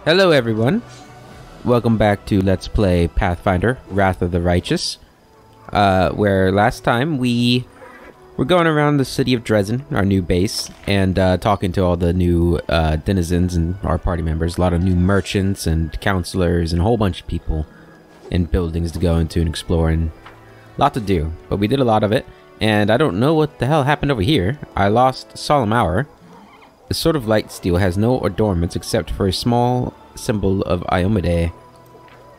Hello everyone, welcome back to Let's Play Pathfinder, Wrath of the Righteous, where last time we were going around the city of Dresden, our new base, and talking to all the new denizens and our party members, a lot of new merchants and counselors and a whole bunch of people and buildings to go into and explore and a lot to do, but we did a lot of it, and I don't know what the hell happened over here. I lost Solemn Hour. The Sword of Light Steel has no adornments except for a small symbol of Iomide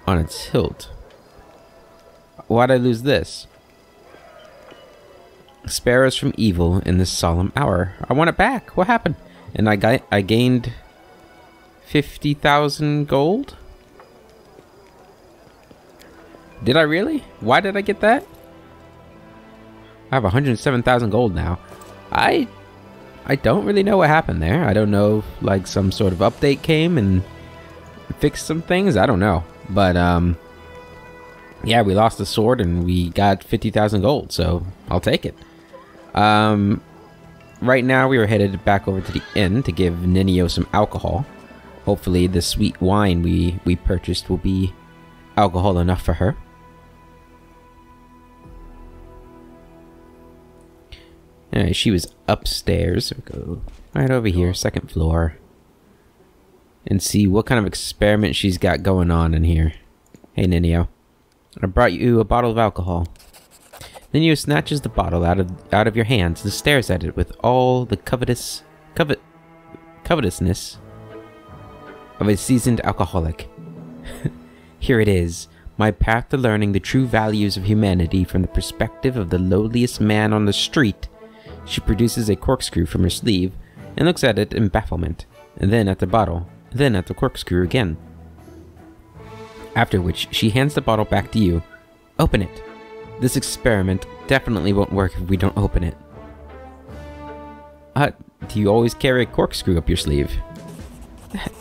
on its hilt. Why'd I lose this? Spare us from evil in this solemn hour. I want it back. What happened? And I gained 50,000 gold? Did I really? Why did I get that? I have 107,000 gold now. I don't really know what happened there. I don't know if, like, some sort of update came and fixed some things. I don't know. But, yeah, we lost the sword and we got 50,000 gold, so I'll take it. Right now we are headed back over to the inn to give Ninio some alcohol. Hopefully the sweet wine we purchased will be alcohol enough for her. Alright, she was upstairs. We'll go right over here, second floor. And see what kind of experiment she's got going on in here. Hey, Ninio. I brought you a bottle of alcohol. Ninio snatches the bottle out of your hands and stares at it with all the covetousness of a seasoned alcoholic. Here it is, my path to learning the true values of humanity from the perspective of the lowliest man on the street. She produces a corkscrew from her sleeve and looks at it in bafflement, and then at the bottle, then at the corkscrew again. After which, she hands the bottle back to you. Open it. This experiment definitely won't work if we don't open it. Do you always carry a corkscrew up your sleeve?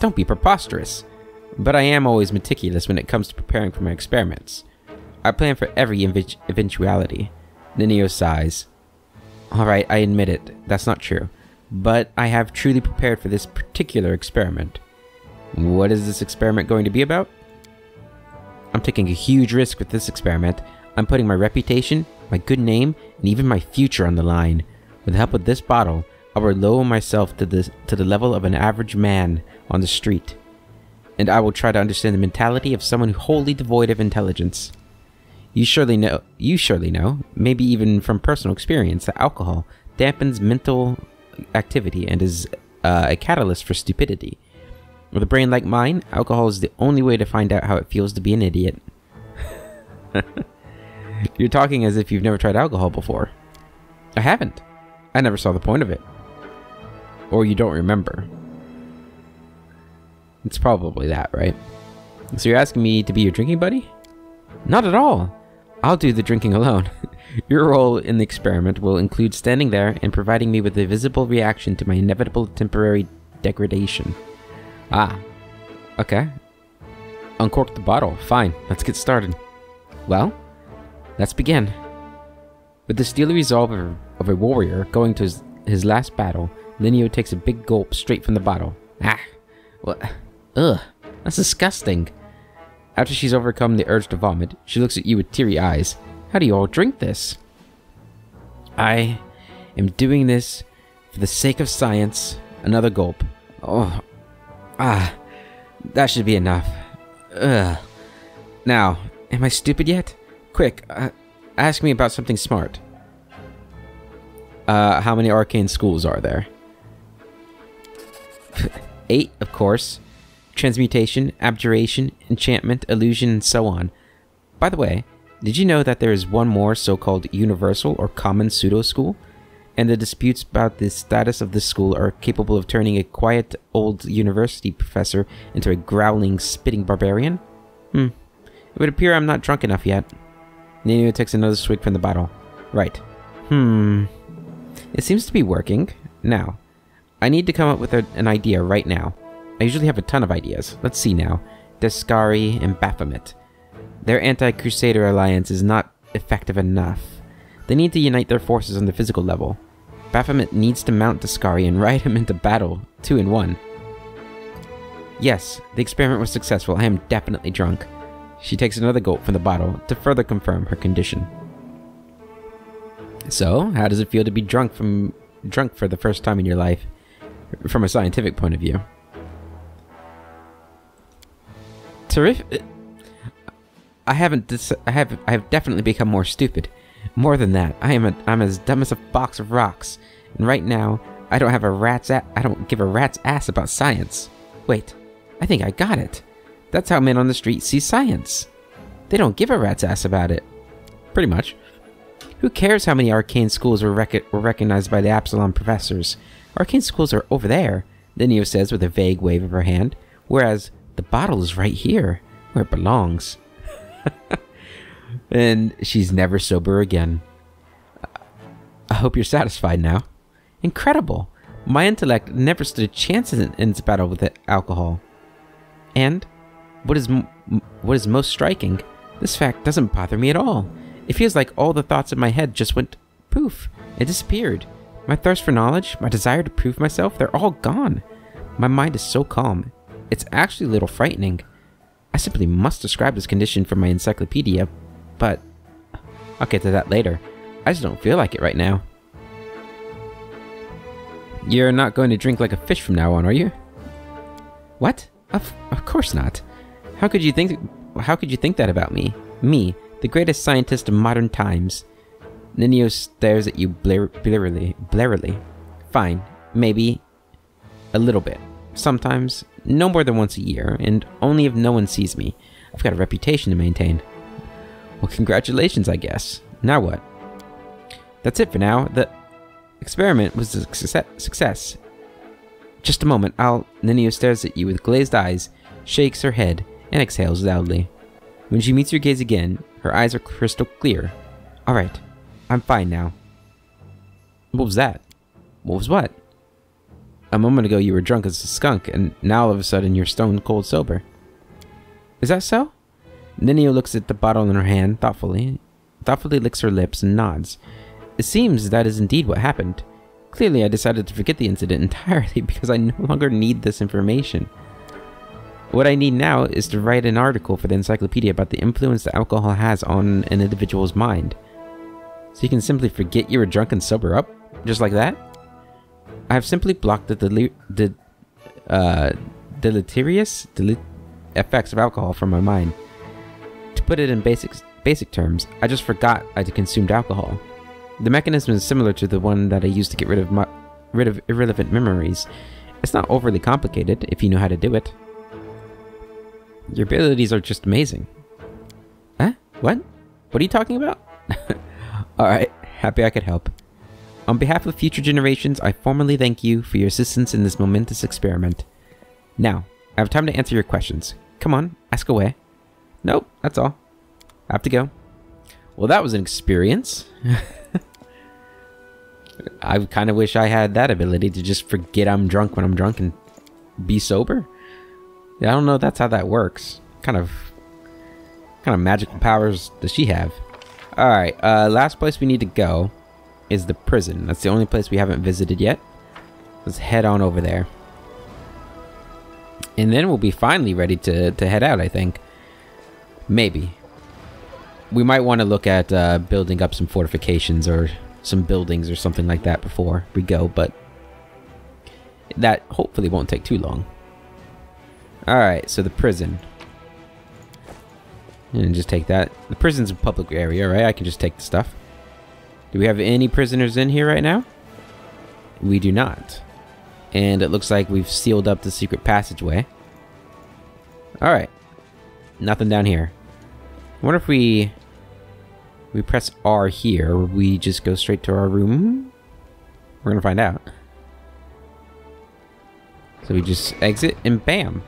Don't be preposterous. But I am always meticulous when it comes to preparing for my experiments. I plan for every eventuality. Ninio sighs. Alright, I admit it. That's not true. But I have truly prepared for this particular experiment. What is this experiment going to be about? I'm taking a huge risk with this experiment. I'm putting my reputation, my good name, and even my future on the line. With the help of this bottle, I will lower myself to the level of an average man on the street. And I will try to understand the mentality of someone wholly devoid of intelligence. You surely know, maybe even from personal experience, that alcohol dampens mental activity and is a catalyst for stupidity. With a brain like mine, alcohol is the only way to find out how it feels to be an idiot. You're talking as if you've never tried alcohol before. I haven't. I never saw the point of it. Or you don't remember. It's probably that, right? So you're asking me to be your drinking buddy? Not at all. I'll do the drinking alone. Your role in the experiment will include standing there and providing me with a visible reaction to my inevitable temporary degradation. Ah, okay. Uncork the bottle. Fine, let's get started. Well, let's begin. With the steely resolve of a warrior going to his last battle, Ninio takes a big gulp straight from the bottle. Ah, what? Ugh, that's disgusting. After she's overcome the urge to vomit, she looks at you with teary eyes. How do you all drink this? I am doing this for the sake of science. Another gulp. Oh, that should be enough. Ugh. Now, am I stupid yet? Quick, ask me about something smart. How many arcane schools are there? 8, of course. Transmutation, abjuration, enchantment, illusion, and so on. By the way, did you know that there is one more so-called universal or common pseudo-school? And the disputes about the status of this school are capable of turning a quiet old university professor into a growling, spitting barbarian? It would appear I'm not drunk enough yet. Ninio takes another swig from the bottle. Right. It seems to be working. Now, I need to come up with an idea right now. I usually have a ton of ideas. Let's see now. Descari and Baphomet. Their anti-Crusader alliance is not effective enough. They need to unite their forces on the physical level. Baphomet needs to mount Descari and ride him into battle, 2 in 1. Yes, the experiment was successful. I am definitely drunk. She takes another gulp from the bottle to further confirm her condition. So, how does it feel to be drunk for the first time in your life, from a scientific point of view? Terrific. I have definitely become more stupid. More than that, I'm as dumb as a box of rocks. And right now, I don't give a rat's ass about science. Wait, I think I got it. That's how men on the street see science. They don't give a rat's ass about it. Pretty much. Who cares how many arcane schools were recognized by the Absalom professors? Arcane schools are over there, Nenio says with a vague wave of her hand, whereas the bottle is right here, where it belongs. And she's never sober again. I hope you're satisfied now. Incredible! My intellect never stood a chance in its battle with alcohol. And what is most striking, this fact doesn't bother me at all. It feels like all the thoughts in my head just went poof and disappeared. My thirst for knowledge, my desire to prove myself, they're all gone. My mind is so calm. It's actually a little frightening. I simply must describe this condition from my encyclopedia, but I'll get to that later. I just don't feel like it right now. You're not going to drink like a fish from now on, are you? What? Of course not. How could you think that about me? Me, the greatest scientist of modern times. Nenio stares at you blarily. Fine, maybe a little bit. Sometimes, no more than once a year, and only if no one sees me. I've got a reputation to maintain. Well, congratulations, I guess. Now what? That's it for now. The experiment was a success. Just a moment, Nenio stares at you with glazed eyes, shakes her head, and exhales loudly. When she meets your gaze again, her eyes are crystal clear. Alright, I'm fine now. What was that? What was what? A moment ago you were drunk as a skunk, and now all of a sudden you're stone cold sober. Is that so? Nenio looks at the bottle in her hand thoughtfully licks her lips and nods. It seems that is indeed what happened. Clearly I decided to forget the incident entirely because I no longer need this information. What I need now is to write an article for the encyclopedia about the influence that alcohol has on an individual's mind. So you can simply forget you were drunk and sober up? Just like that? I have simply blocked the deleterious effects of alcohol from my mind. To put it in basic terms, I just forgot I consumed alcohol. The mechanism is similar to the one that I used to get rid of irrelevant memories. It's not overly complicated if you know how to do it. Your abilities are just amazing. Huh? What? What are you talking about? Alright, happy I could help. On behalf of future generations, I formally thank you for your assistance in this momentous experiment. Now, I have time to answer your questions. Come on, ask away. Nope, that's all. I have to go. Well, that was an experience. I kind of wish I had that ability to just forget I'm drunk when I'm drunk and be sober. Yeah, I don't know if that's how that works. Kind of magical powers does she have? Alright, last place we need to go is the prison. That's the only place we haven't visited yet. Let's head on over there. And then we'll be finally ready to head out, I think. Maybe. We might want to look at building up some fortifications or some buildings or something like that before we go, but that hopefully won't take too long. Alright, so the prison. And just take that. The prison's a public area, right? I can just take the stuff. Do we have any prisoners in here right now? We do not. And it looks like we've sealed up the secret passageway. Alright. Nothing down here. I wonder if we press R here, or we just go straight to our room? We're gonna find out. So we just exit and bam.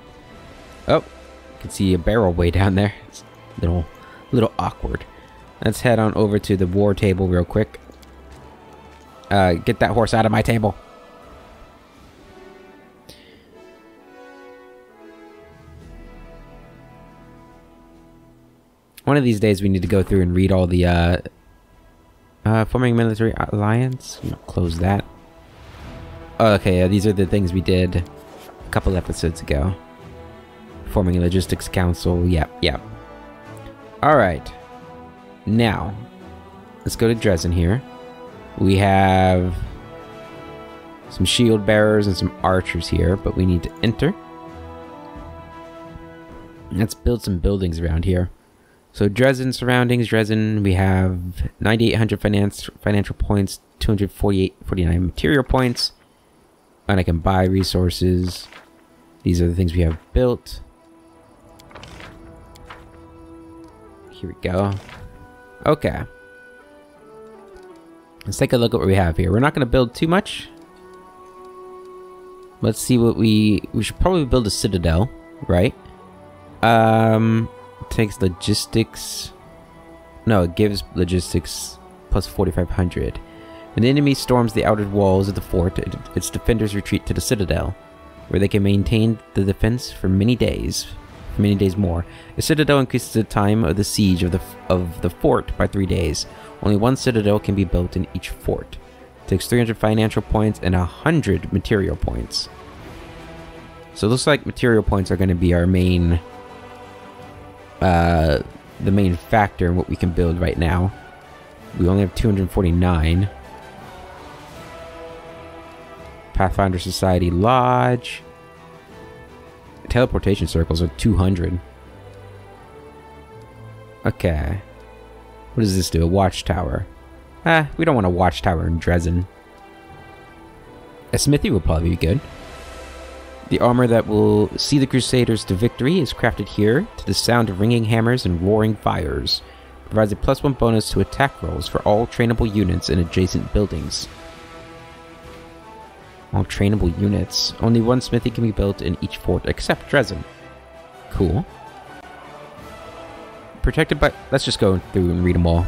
Oh, you can see a barrel way down there. It's a little awkward. Let's head on over to the war table real quick. Get that horse out of my table. One of these days we need to go through and read all the forming military alliance. Close that. Oh, okay, these are the things we did a couple episodes ago. Forming a logistics council. Yep. Alright. Now, let's go to Dresden here. We have some shield bearers and some archers here, but we need to enter. Let's build some buildings around here. So Dresden surroundings, Dresden, we have 9,800 financial points, 249 material points, and I can buy resources. These are the things we have built. Here we go. Okay. Let's take a look at what we have here. We're not going to build too much. Let's see what we should probably build a citadel, right? Takes logistics. No, it gives logistics plus 4,500. When the enemy storms the outer walls of the fort, its defenders retreat to the citadel, where they can maintain the defense for many days more. The citadel increases the time of the siege of the fort by 3 days. Only one citadel can be built in each fort. It takes 300 financial points and 100 material points. So it looks like material points are going to be our main, the main factor in what we can build right now. We only have 249. Pathfinder Society Lodge. Teleportation Circles are 200. Okay. What does this do? A watchtower. We don't want a watchtower in Dresden. A smithy will probably be good. The armor that will see the Crusaders to victory is crafted here to the sound of ringing hammers and roaring fires. Provides a +1 bonus to attack rolls for all trainable units in adjacent buildings. All trainable units. Only one smithy can be built in each fort except Dresden. Cool. Protected by... Let's just go through and read them all.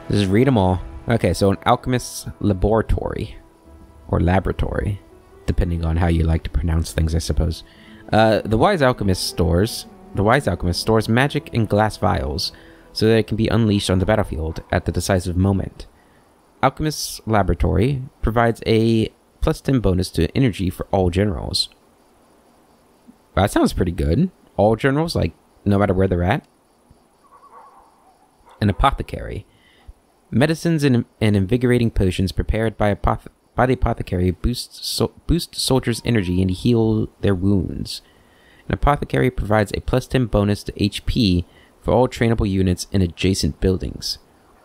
Just read them all. Okay, so an alchemist's laboratory. Or laboratory. Depending on how you like to pronounce things, I suppose. The Wise Alchemist stores magic in glass vials so that it can be unleashed on the battlefield at the decisive moment. Alchemist's Laboratory provides a +10 bonus to energy for all generals. That sounds pretty good. All generals, like, no matter where they're at. An Apothecary. Medicines and invigorating potions prepared by the apothecary boost soldiers' energy and heal their wounds. An apothecary provides a +10 bonus to HP for all trainable units in adjacent buildings.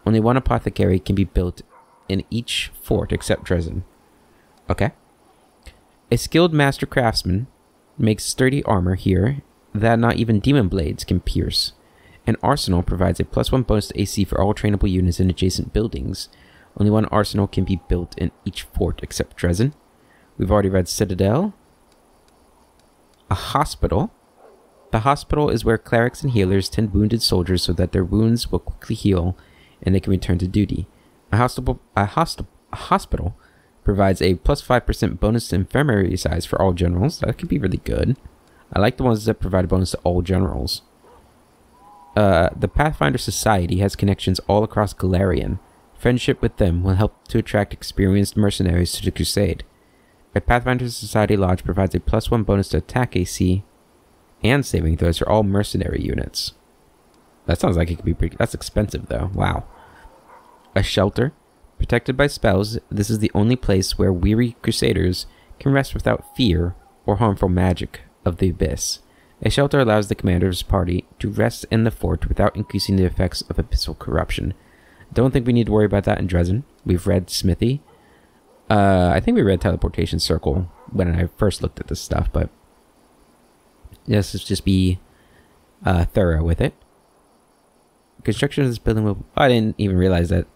Only one apothecary can be built in each fort except Dresden. Okay. A skilled master craftsman makes sturdy armor here that not even demon blades can pierce. An arsenal provides a +1 bonus to AC for all trainable units in adjacent buildings. Only one arsenal can be built in each fort except Dresden. We've already read Citadel. A hospital. The hospital is where clerics and healers tend wounded soldiers so that their wounds will quickly heal and they can return to duty. A hospital provides a +5% bonus to infirmary size for all generals. That could be really good. I like the ones that provide a bonus to all generals. The Pathfinder Society has connections all across Galarian. Friendship with them will help to attract experienced mercenaries to the crusade. A Pathfinder Society Lodge provides a +1 bonus to attack AC and saving throws for all mercenary units. That sounds like it could be pretty... That's expensive, though. Wow. A shelter. Protected by spells, this is the only place where weary crusaders can rest without fear or harmful magic of the abyss. A shelter allows the commander's party to rest in the fort without increasing the effects of abyssal corruption. Don't think we need to worry about that in Dresden. We've read Smithy. I think we read Teleportation Circle when I first looked at this stuff, but let's just be thorough with it. Construction of this building will... Oh, I didn't even realize that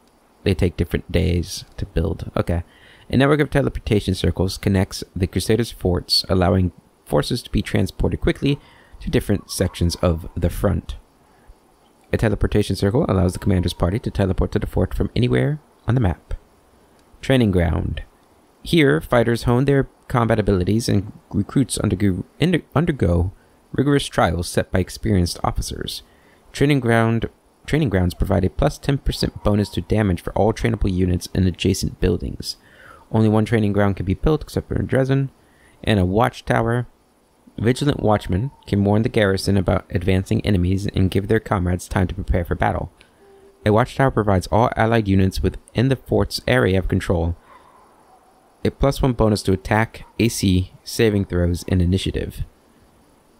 they take different days to build. Okay. A network of teleportation circles connects the Crusaders' forts, allowing forces to be transported quickly to different sections of the front. A teleportation circle allows the commander's party to teleport to the fort from anywhere on the map. Training ground. Here, fighters hone their combat abilities and recruits undergo rigorous trials set by experienced officers. Training grounds provide a +10% bonus to damage for all trainable units in adjacent buildings. Only one training ground can be built except for in Dresden, and a watchtower. Vigilant watchmen can warn the garrison about advancing enemies and give their comrades time to prepare for battle. A watchtower provides all allied units within the fort's area of control a +1 bonus to attack, AC, saving throws, and initiative.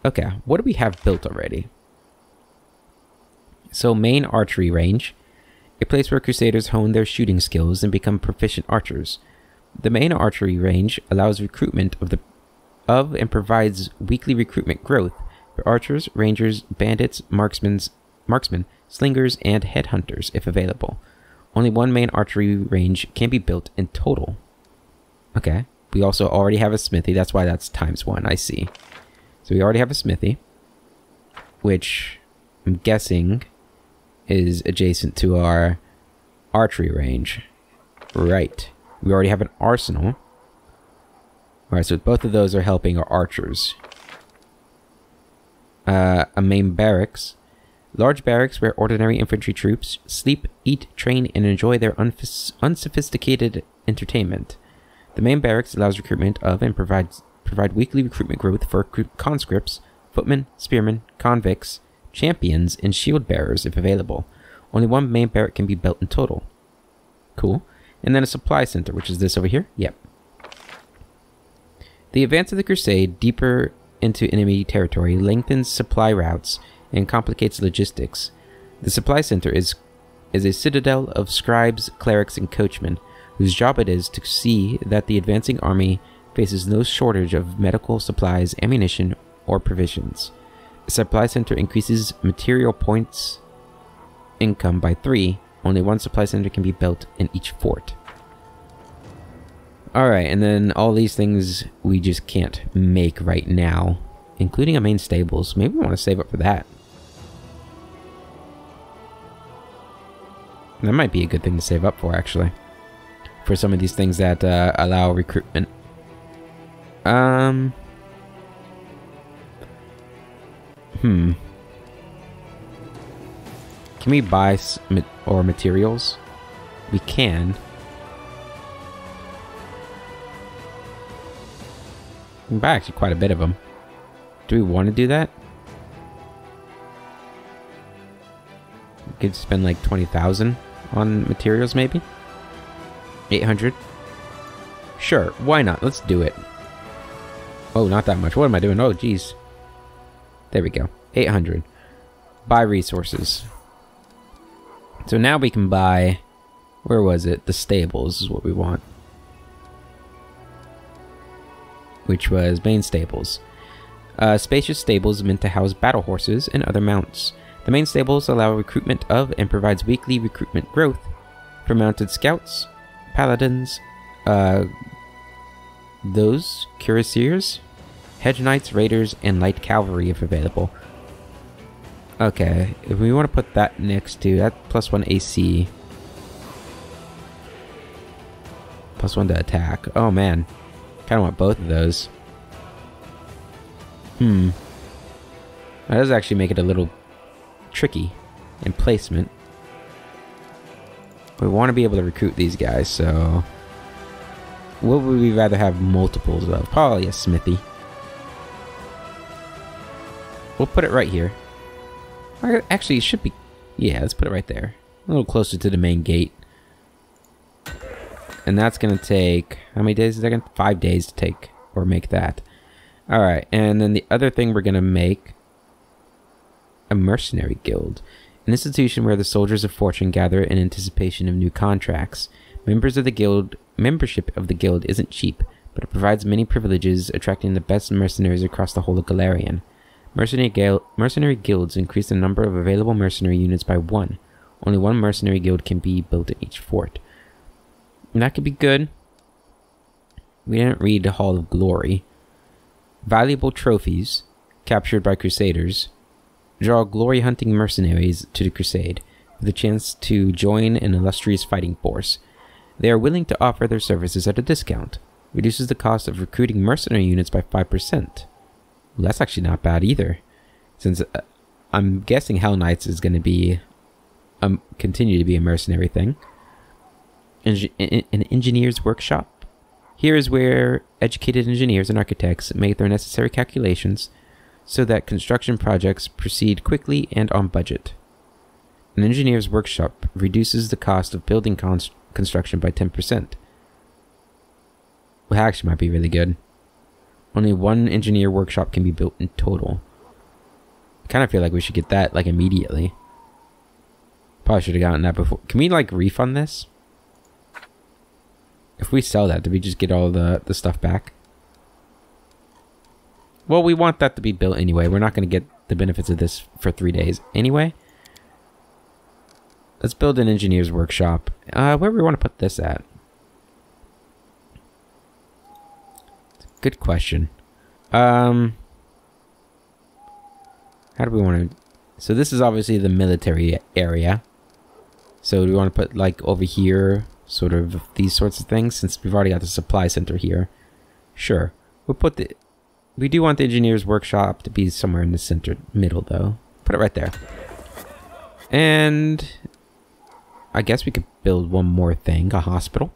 Okay, what do we have built already? So main archery range, a place where crusaders hone their shooting skills and become proficient archers. The main archery range allows recruitment of and provides weekly recruitment growth for archers, rangers, bandits, marksmen, slingers, and headhunters if available. Only one main archery range can be built in total. Okay, we also already have a smithy, that's why that's ×1, I see. So we already have a smithy, which I'm guessing is adjacent to our archery range. Right. We already have an arsenal. Alright, so both of those are helping our archers. A main barracks. Large barracks where ordinary infantry troops sleep, eat, train, and enjoy their unsophisticated entertainment. The main barracks allows recruitment of and provide weekly recruitment growth for conscripts, footmen, spearmen, convicts, champions, and shield bearers if available. Only one main barrack can be built in total. Cool. And then a supply center, which is this over here? Yep. The advance of the crusade deeper into enemy territory lengthens supply routes and complicates logistics. The supply center is a citadel of scribes, clerics, and coachmen, whose job it is to see that the advancing army faces no shortage of medical supplies, ammunition, or provisions. A supply center increases material points income by 3. Only one supply center can be built in each fort. Alright, and then all these things we just can't make right now, including a main stables. Maybe we want to save up for that. That might be a good thing to save up for, actually. For some of these things that allow recruitment. Can we buy materials? We can. We can buy actually quite a bit of them. Do we want to do that? We could spend like 20,000 on materials, maybe? 800? Sure, why not? Let's do it. Oh, not that much. What am I doing? Oh, geez. There we go. 800. Buy resources. So now we can buy... Where was it? The stables is what we want. Which was main stables. Spacious stables meant to house battle horses and other mounts. The main stables allow recruitment of and provides weekly recruitment growth for mounted scouts, paladins, those cuirassiers, hedge knights, raiders, and light cavalry if available. Okay, if we want to put that next to that, +1 AC, +1 to attack. Oh man, kind of want both of those. That does actually make it a little tricky in placement. We want to be able to recruit these guys, so what would we rather have multiples of? Probably a smithy. We'll put it right here. Actually, it should be... Yeah, let's put it right there. A little closer to the main gate. And that's going to take... How many days is that going to... 5 days to take or make that. Alright, and then the other thing we're going to make... A mercenary guild. An institution where the soldiers of fortune gather in anticipation of new contracts. Membership of the guild isn't cheap, but it provides many privileges, attracting the best mercenaries across the whole of Galarian. Mercenary guilds increase the number of available mercenary units by 1. Only one mercenary guild can be built in each fort. And that could be good. We didn't read the Hall of Glory. Valuable trophies, captured by crusaders, draw glory-hunting mercenaries to the crusade, with a chance to join an illustrious fighting force. They are willing to offer their services at a discount. Reduces the cost of recruiting mercenary units by 5%. Well, that's actually not bad either, since I'm guessing Hell Knights is going to be continue to be a mercenary thing. An engineer's workshop, Here is where educated engineers and architects make their necessary calculations so that construction projects proceed quickly and on budget. An engineer's workshop reduces the cost of building construction by 10%. Well, actually might be really good. Only one engineer workshop can be built in total. I kind of feel like we should get that, like, immediately. Probably should have gotten that before. Can we, like, refund this? If we sell that, do we just get all the stuff back? Well, we want that to be built anyway. We're not going to get the benefits of this for 3 days anyway. Let's build an engineer's workshop. Where do we want to put this at? Good question. How do we want to... So this is obviously the military area. So do we want to put, like, over here, sort of these sorts of things, since we've already got the supply center here? Sure. We'll put the... We do want the engineer's workshop to be somewhere in the center middle, though. Put it right there. And I guess we could build one more thing, a hospital.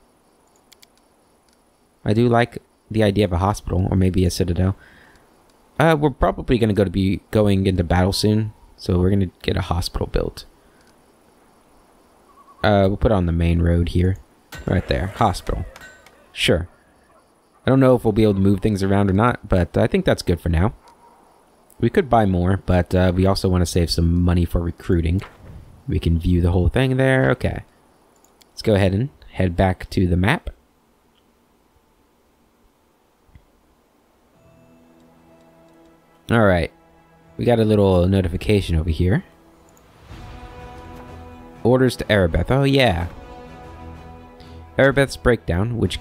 I do like the idea of a hospital, or maybe a citadel. We're probably going to be going into battle soon, so we're going to get a hospital built. We'll put it on the main road here. Right there. Hospital. Sure. I don't know if we'll be able to move things around or not, but I think that's good for now. We could buy more, but we also want to save some money for recruiting. We can view the whole thing there. Okay. Let's go ahead and head back to the map. Alright. We got a little notification over here. Orders to Arabeth. Oh, yeah. Arabeth's breakdown, which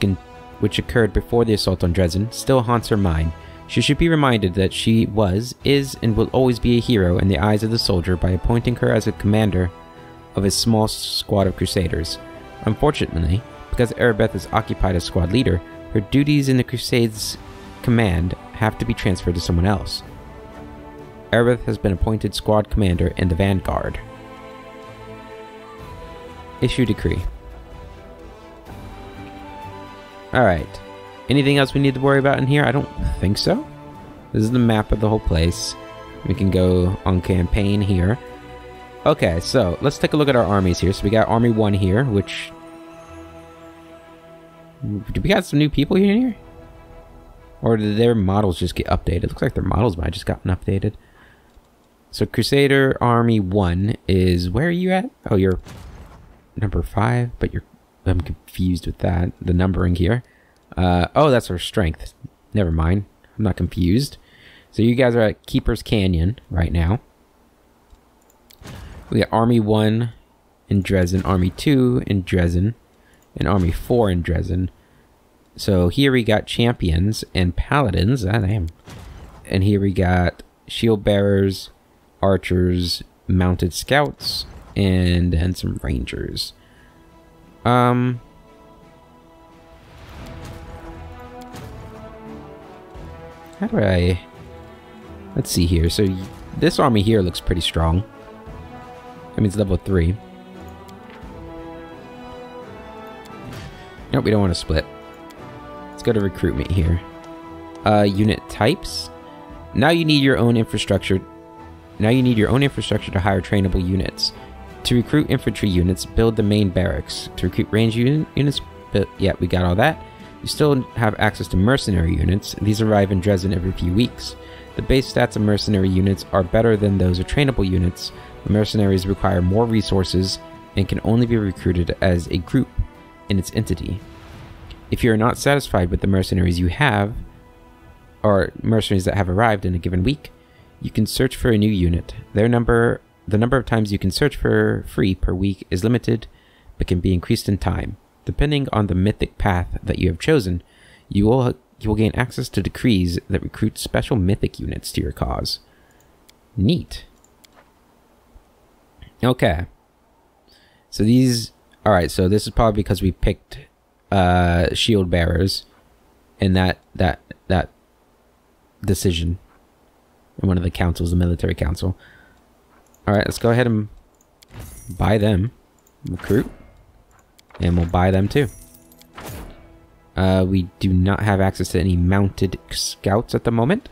occurred before the assault on Dresden, still haunts her mind. She should be reminded that she was, is, and will always be a hero in the eyes of the soldier by appointing her as a commander of his small squad of crusaders. Unfortunately, because Arabeth is occupied as squad leader, her duties in the Crusades command have to be transferred to someone else. Arabeth has been appointed squad commander in the vanguard. Issue decree. Alright. Anything else we need to worry about in here? I don't think so. This is the map of the whole place. We can go on campaign here. Okay, so let's take a look at our armies here. So we got Army 1 here, which... Do we got some new people here? Or did their models just get updated? Looks like their models might have just gotten updated. So Crusader Army 1 is... Where are you at? Oh, you're number 5, but you're... I'm confused with that. The numbering here. Oh, that's our strength. Never mind. I'm not confused. So you guys are at Keeper's Canyon right now. We got Army 1 in Dresden, Army 2 in Dresden, and Army 4 in Dresden. So here we got champions and paladins. Ah, damn. And here we got shield bearers, archers, mounted scouts, and some rangers. How do I... Let's see here. So this army here looks pretty strong. I mean, it's level 3. Nope, we don't want to split. Let's go to recruitment here. Unit types. Now you need your own infrastructure. Now you need your own infrastructure to hire trainable units. To recruit infantry units, build the main barracks. To recruit range units, yeah, we got all that. You still have access to mercenary units. These arrive in Dresden every few weeks. The base stats of mercenary units are better than those of trainable units. The mercenaries require more resources and can only be recruited as a group in its entity. If you are not satisfied with the mercenaries you have, or mercenaries that have arrived in a given week, you can search for a new unit. The number of times you can search for free per week is limited, but can be increased in time. Depending on the mythic path that you have chosen, you will gain access to decrees that recruit special mythic units to your cause. Neat. Okay. So these... Alright, so this is probably because we picked shield bearers in that decision in one of the councils, the military council. Alright, let's go ahead and buy them. Recruit. And we'll buy them too. We do not have access to any mounted scouts at the moment.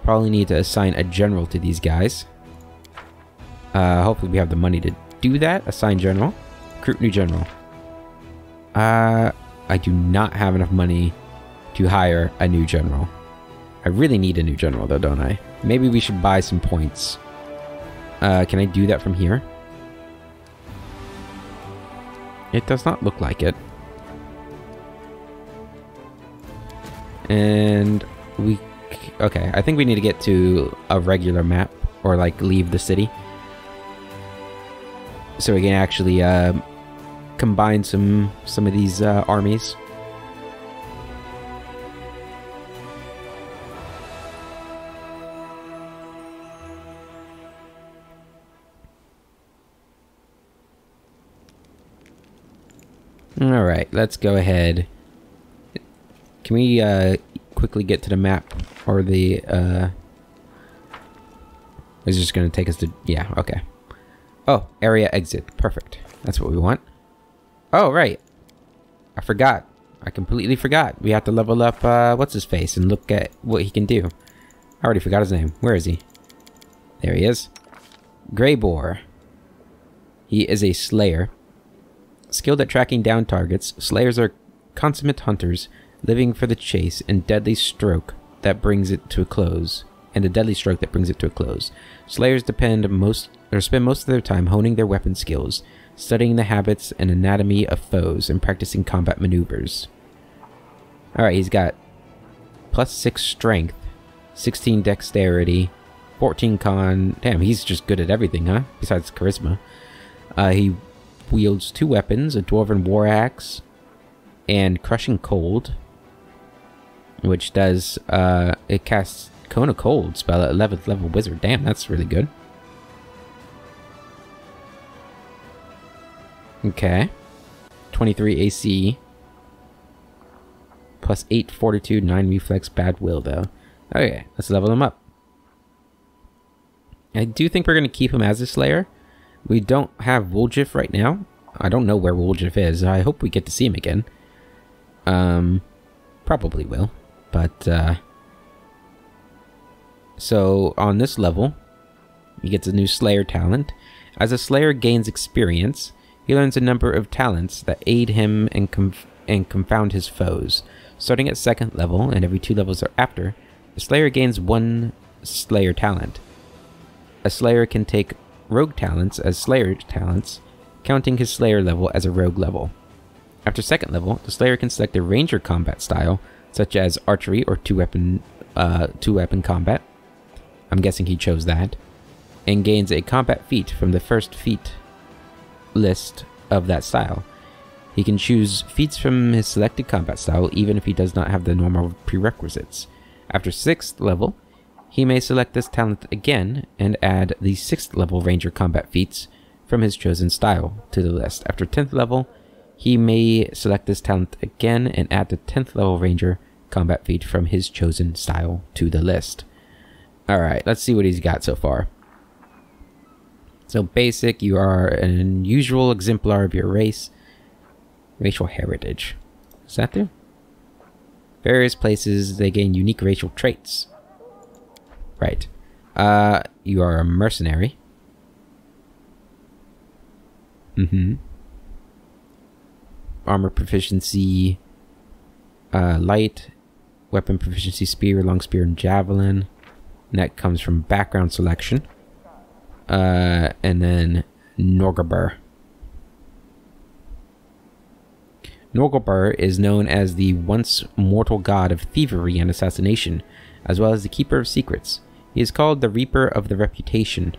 Probably need to assign a general to these guys. Hopefully we have the money to do that. Assign general. Recruit new general. I do not have enough money to hire a new general. I really need a new general though, don't I? Maybe we should buy some points. Can I do that from here? It does not look like it. And we... Okay, I think we need to get to a regular map. Or like leave the city. So we can actually combine some of these armies. Alright, let's go ahead. Can we quickly get to the map? Or the... Is just going to take us to... Yeah, okay. Oh, area exit. Perfect. That's what we want. Oh, right. I forgot. I completely forgot. We have to level up, what's-his-face and look at what he can do. I already forgot his name. Where is he? There he is. Greyboar. He is a slayer. Skilled at tracking down targets, slayers are consummate hunters, living for the chase and deadly stroke that brings it to a close. Slayers spend most of their time honing their weapon skills, studying the habits and anatomy of foes, and practicing combat maneuvers. Alright, he's got +6 strength, 16 dexterity, 14 con... Damn, he's just good at everything, huh? Besides charisma. He wields 2 weapons, a dwarven war axe, and crushing cold, which does, it casts Cone of Cold spell at 11th level wizard. Damn, that's really good. Okay. 23 AC. +8 fortitude, 9 reflex, bad will though. Okay, let's level him up. I do think we're going to keep him as a slayer. We don't have Woljif right now. I don't know where Woljif is. I hope we get to see him again. Probably will. But, so, on this level, he gets a new Slayer talent. As a Slayer gains experience, he learns a number of talents that aid him and confound his foes. Starting at 2nd level, and every 2 levels thereafter, the Slayer gains 1 Slayer talent. A Slayer can take Rogue talents as Slayer talents, counting his Slayer level as a Rogue level. After 2nd level, the Slayer can select a Ranger combat style, such as Archery or two-weapon combat. I'm guessing he chose that. And gains a combat feat from the first feat list of that style. He can choose feats from his selected combat style even if he does not have the normal prerequisites. After 6th level, he may select this talent again and add the 6th level Ranger combat feats from his chosen style to the list. After 10th level, he may select this talent again and add the 10th level Ranger combat feat from his chosen style to the list. Alright, let's see what he's got so far. So basic, you are an unusual exemplar of your race. Racial heritage. Is that there? Various places, they gain unique racial traits. Right. You are a mercenary. Armor proficiency, light, weapon proficiency, spear, long spear, and javelin. And that comes from background selection. And then Norgabur. Norgabur is known as the once mortal god of thievery and assassination, as well as the keeper of secrets. He is called the Reaper of the Reputation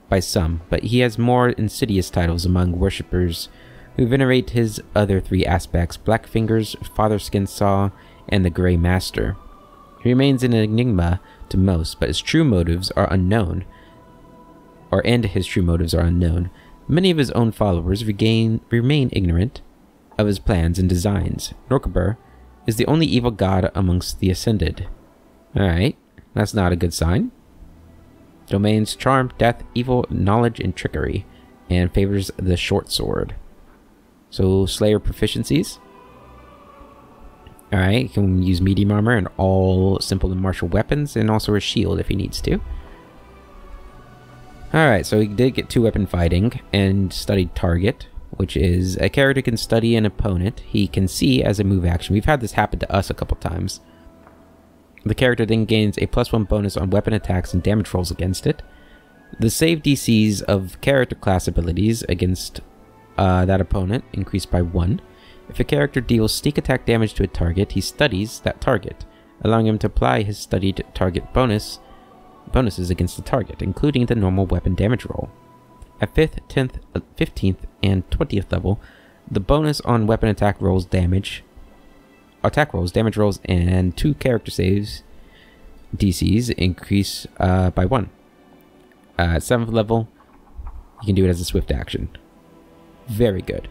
by some, but he has more insidious titles among worshippers who venerate his other 3 aspects, Blackfingers, Fatherskin Saw, and the Grey Master. He remains an enigma to most, but his true motives are unknown. Many of his own followers remain ignorant of his plans and designs. Norgabur is the only evil god amongst the Ascended. Alright, that's not a good sign. Domains charm, death, evil, knowledge, and trickery, and favors the short sword. So Slayer proficiencies. Alright, he can use medium armor and all simple and martial weapons, and also a shield if he needs to. Alright, so he did get 2-weapon fighting and studied target, which is a character can study an opponent he can see as a move action. We've had this happen to us a couple times. The character then gains a +1 bonus on weapon attacks and damage rolls against it. The save DCs of character class abilities against that opponent increase by 1. If a character deals sneak attack damage to a target, he studies that target, allowing him to apply his studied target bonuses against the target, including the normal weapon damage roll. At 5th, 10th, 15th, and 20th level, the bonus on weapon attack rolls, damage rolls, and 2 character saves DCs increase by 1. At 7th level, you can do it as a swift action. Very good.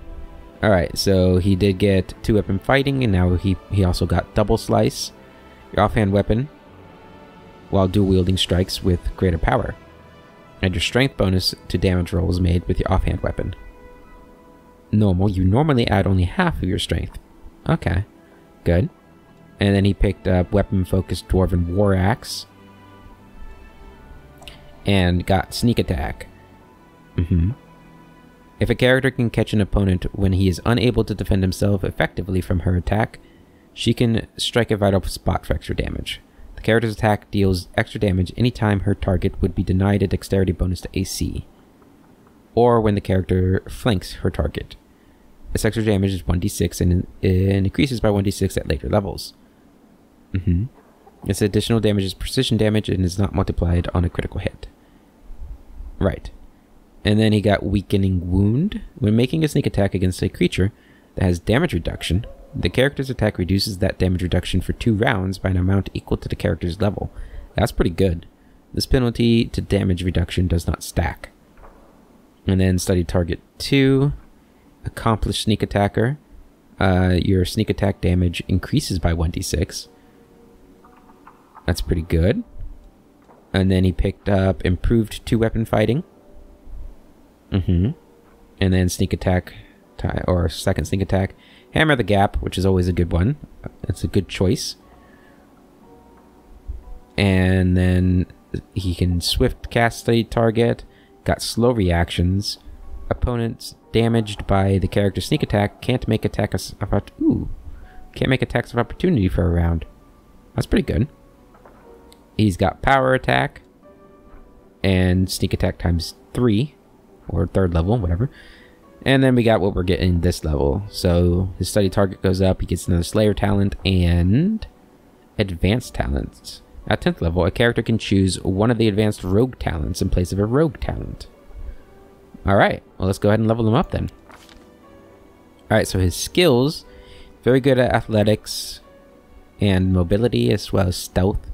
Alright, so he did get 2-weapon fighting, and now he also got double slice, your offhand weapon, while dual wielding strikes with greater power. Add your strength bonus to damage rolls made with your offhand weapon. Normal, you normally add only half of your strength. Okay, good. And then he picked up weapon-focused Dwarven War Axe. And got sneak attack. If a character can catch an opponent when he is unable to defend himself effectively from her attack, she can strike a vital spot for extra damage. The character's attack deals extra damage anytime her target would be denied a dexterity bonus to AC, or when the character flanks her target. This extra damage is 1d6 and increases by 1d6 at later levels. This additional damage is precision damage and is not multiplied on a critical hit. Right. And then he got Weakening Wound. When making a sneak attack against a creature that has damage reduction, the character's attack reduces that damage reduction for 2 rounds by an amount equal to the character's level. That's pretty good. This penalty to damage reduction does not stack. And then study target 2. Accomplished Sneak Attacker. Your sneak attack damage increases by 1d6. That's pretty good. And then he picked up Improved 2-weapon fighting. And then sneak attack, or second sneak attack. Hammer the Gap, which is always a good one. It's a good choice. And then he can swift cast study target. Got slow reactions. Opponents damaged by the character's sneak attack can't make attacks of opportunity for a round. That's pretty good. He's got power attack and sneak attack times 3, or 3rd level, whatever. And then we got what we're getting this level. So his study target goes up. He gets another Slayer talent and advanced talents. At 10th level, a character can choose one of the advanced rogue talents in place of a rogue talent. Alright, well, let's go ahead and level him up then. Alright, so his skills, very good at athletics and mobility as well as stealth.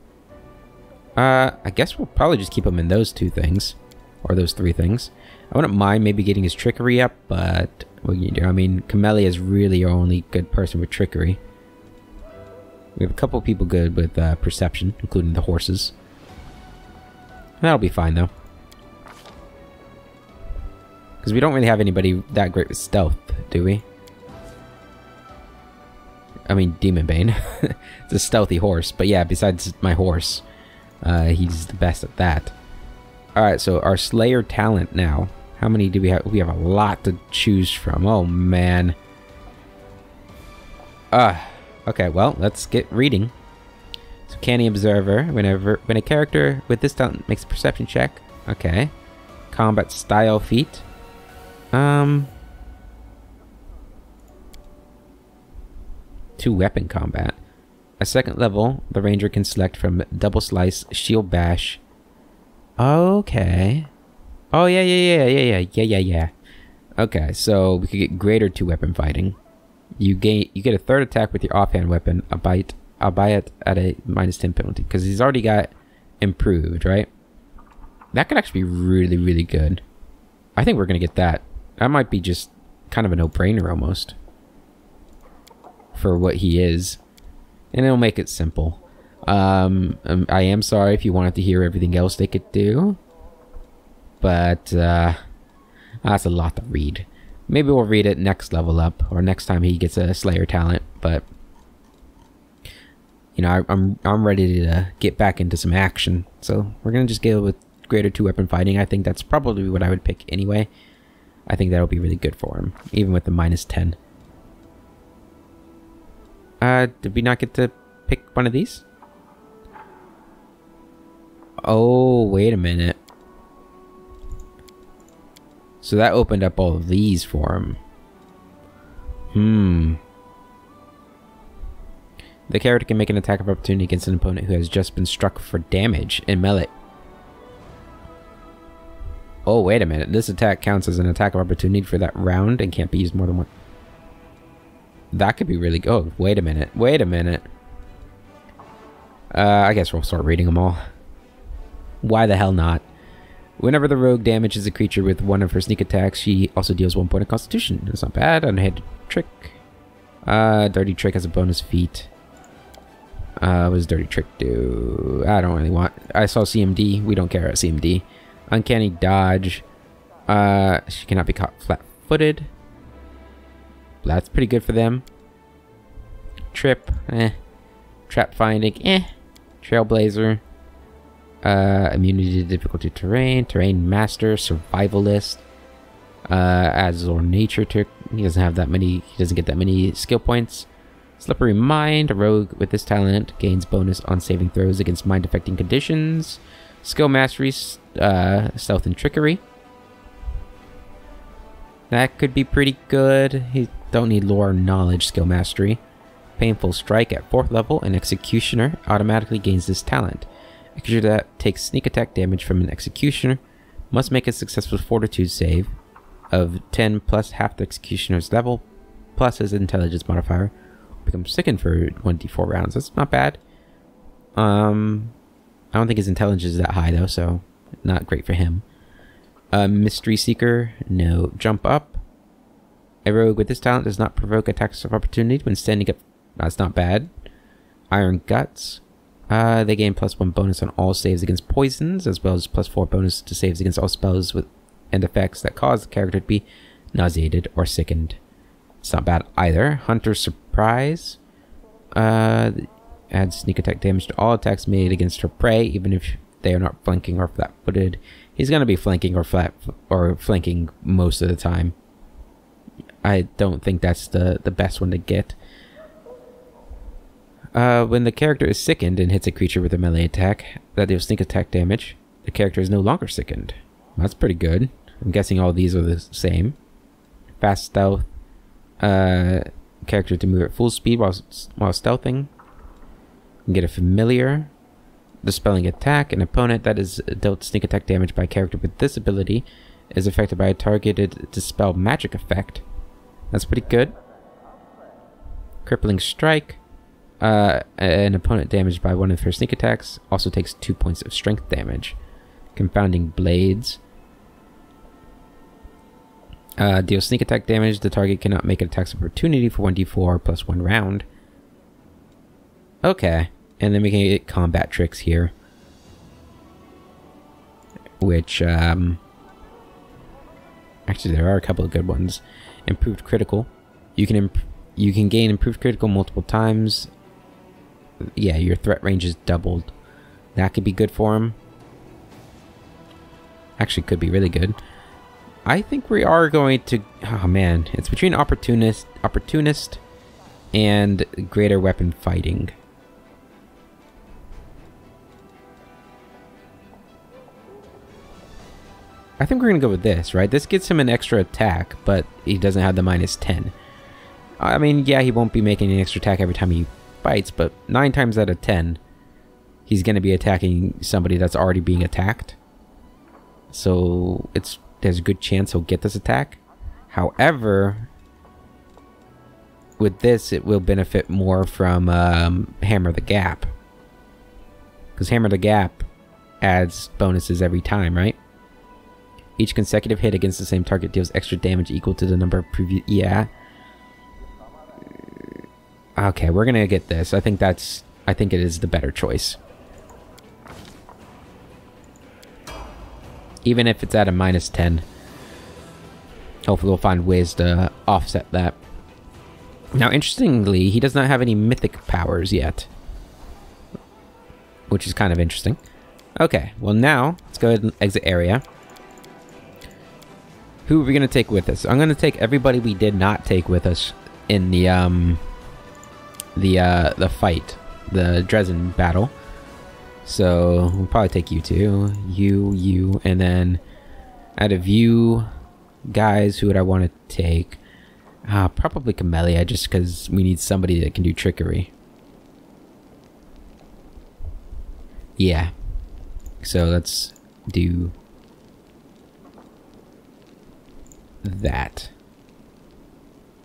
I guess we'll probably just keep him in those 2 things, or those 3 things. I wouldn't mind maybe getting his trickery up, but what can you do? I mean, Camellia is really our only good person with trickery. We have a couple people good with perception, including the horses. That'll be fine, though. Because we don't really have anybody that great with stealth, do we? I mean, Demon Bane. It's a stealthy horse, but yeah, besides my horse, he's the best at that. Alright, so our Slayer talent now. How many do we have? We have a lot to choose from. Oh, man. Okay, well, let's get reading. So, Canny Observer. When a character with this talent makes a perception check. Okay. Combat style feat. 2-weapon combat. At 2nd level, the ranger can select from Double Slice, Shield Bash. Okay. Oh, yeah. Okay, so we could get greater 2-weapon fighting. You get a 3rd attack with your offhand weapon, albeit at a -10 penalty, because he's already got improved, right? That could actually be really, really good. I think we're gonna get that. That might be just kind of a no-brainer almost for what he is, and it'll make it simple. I am sorry if you wanted to hear everything else they could do, but that's a lot to read. Maybe we'll read it next level up, or next time he gets a Slayer talent, but... You know, I'm ready to get back into some action, so we're gonna just go with greater 2-weapon fighting. I think that's probably what I would pick anyway. I think that'll be really good for him, even with the -10. Did we not get to pick one of these? Oh, wait a minute. So that opened up all of these for him. The character can make an attack of opportunity against an opponent who has just been struck for damage in melee. Oh, wait a minute. This attack counts as an attack of opportunity for that round and can't be used more than one. That could be really good. Oh, wait a minute. Wait a minute. I guess we'll start reading them all. Why the hell not? Whenever the rogue damages a creature with one of her sneak attacks, she also deals 1 point of constitution. That's not bad. Unhidden trick. Dirty trick has a bonus feat. What does dirty trick do? I don't really want... I saw CMD. We don't care about CMD. Uncanny dodge. She cannot be caught flat-footed. That's pretty good for them. Trip. Trap finding. Trailblazer. Immunity to difficulty terrain. Terrain master. Survivalist. Azor nature trick. He doesn't have that many... He doesn't get that many skill points. Slippery Mind. A rogue with this talent gains bonus on saving throws against mind-affecting conditions. Skill Mastery. Stealth and Trickery. That could be pretty good. He don't need Lore or Knowledge Skill Mastery. Painful Strike at 4th level. An Executioner automatically gains this talent. A creature that takes sneak attack damage from an Executioner must make a successful Fortitude save of 10 plus half the Executioner's level plus his Intelligence modifier. Become sickened for 1d4 rounds. That's not bad. I don't think his intelligence is that high though, so not great for him. Mystery Seeker, no. Jump Up. A rogue with this talent does not provoke attacks of opportunity when standing up. That's not bad. Iron Guts. They gain +1 bonus on all saves against poisons, as well as +4 bonus to saves against all spells with and effects that cause the character to be nauseated or sickened. It's not bad either. Hunter's Surprise. Adds sneak attack damage to all attacks made against her prey, even if they are not flanking or flat-footed. He's going to be flanking or flanking most of the time. I don't think that's the best one to get. When the character is sickened and hits a creature with a melee attack that deals sneak attack damage, the character is no longer sickened. That's pretty good. I'm guessing all these are the same. Fast Stealth. Character to move at full speed while stealthing. Get a Familiar. Dispelling Attack. An opponent that is dealt sneak attack damage by a character with this ability is affected by a targeted Dispel magic effect. That's pretty good. Crippling Strike. An opponent damaged by one of her sneak attacks also takes 2 points of strength damage. Confounding Blades. Deal sneak attack damage. The target cannot make an attack opportunity for 1d4 plus 1 round. Okay. And then we can get combat tricks here. Which, actually there are a couple of good ones. Improved critical. You can gain improved critical multiple times. Yeah, your threat range is doubled. That could be good for him. Actually, could be really good. I think we are going to... Oh man, it's between opportunist and greater weapon fighting. I think we're going to go with this, right? This gets him an extra attack, but he doesn't have the -10. I mean, yeah, he won't be making an extra attack every time he fights, but 9 times out of 10, he's going to be attacking somebody that's already being attacked. So there's a good chance he'll get this attack. However, with this, it will benefit more from Hammer the Gap. Because Hammer the Gap adds bonuses every time, right? Each consecutive hit against the same target deals extra damage equal to the number of previous... Yeah. Okay, we're gonna get this. I think it is the better choice. Even if it's at a -10. Hopefully we'll find ways to offset that. Now, interestingly, he does not have any mythic powers yet, which is kind of interesting. Okay, well now, let's go ahead and exit area. Who are we going to take with us? I'm going to take everybody we did not take with us in the fight, the Dresden battle. So, we'll probably take you two. You, and then out of you guys, who would I want to take? Probably Camellia, just because we need somebody that can do trickery. Yeah. So let's do that.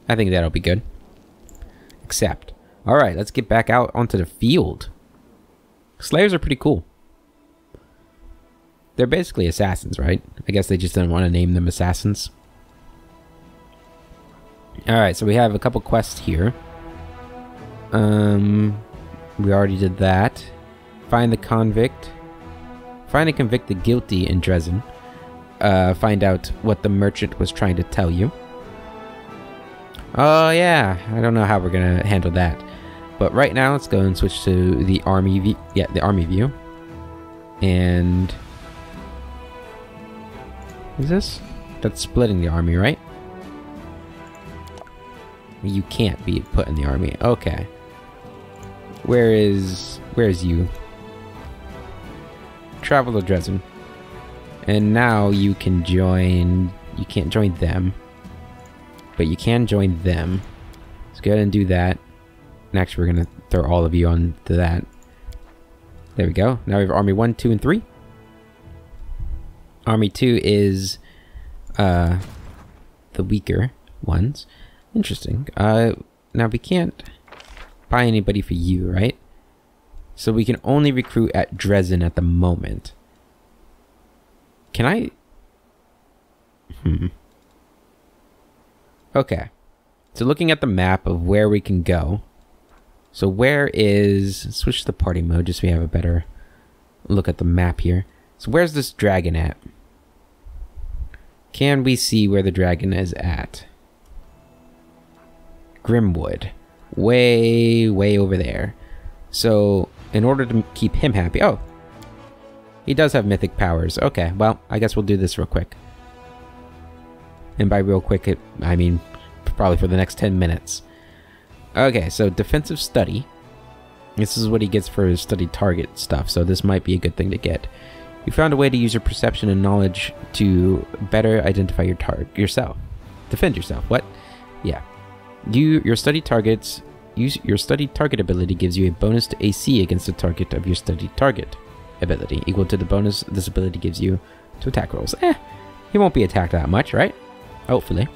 I think that'll be good. Accept. Alright, let's get back out onto the field. Slayers are pretty cool. They're basically assassins, right? I guess they just didn't want to name them assassins. Alright, so we have a couple quests here. We already did that. Find the convict. Find and convict the guilty in Dresden. Find out what the merchant was trying to tell you. Oh yeah, I don't know how we're gonna handle that. But right now, let's go and switch to the army view. Yeah, the army view. And... is this? That's splitting the army, right? You can't be put in the army. Okay. Where's you? Travel to Dresden. And now you can join... you can't join them. But you can join them. Let's go ahead and do that. And actually, we're going to throw all of you onto that. There we go. Now we have Army 1, 2, and 3. Army 2 is the weaker ones. Interesting. Now we can't buy anybody for you, right? So we can only recruit at Dresden at the moment. Can I... Okay. So looking at the map of where we can go. So where is... switch to party mode just so we have a better look at the map here. So where's this dragon at? Can we see where the dragon is at? Grimwood. Way, way over there. So, in order to keep him happy... oh! He does have mythic powers. Okay, well, I guess we'll do this real quick. And by real quick, I mean probably for the next 10 minutes. Okay, so defensive study. This is what he gets for his study target stuff, so this might be a good thing to get. You found a way to use your perception and knowledge to better identify your yourself. Defend yourself. What? Yeah. Your study target ability gives you a bonus to AC against the target of your study target ability, equal to the bonus this ability gives you to attack rolls. He won't be attacked that much, right? Hopefully.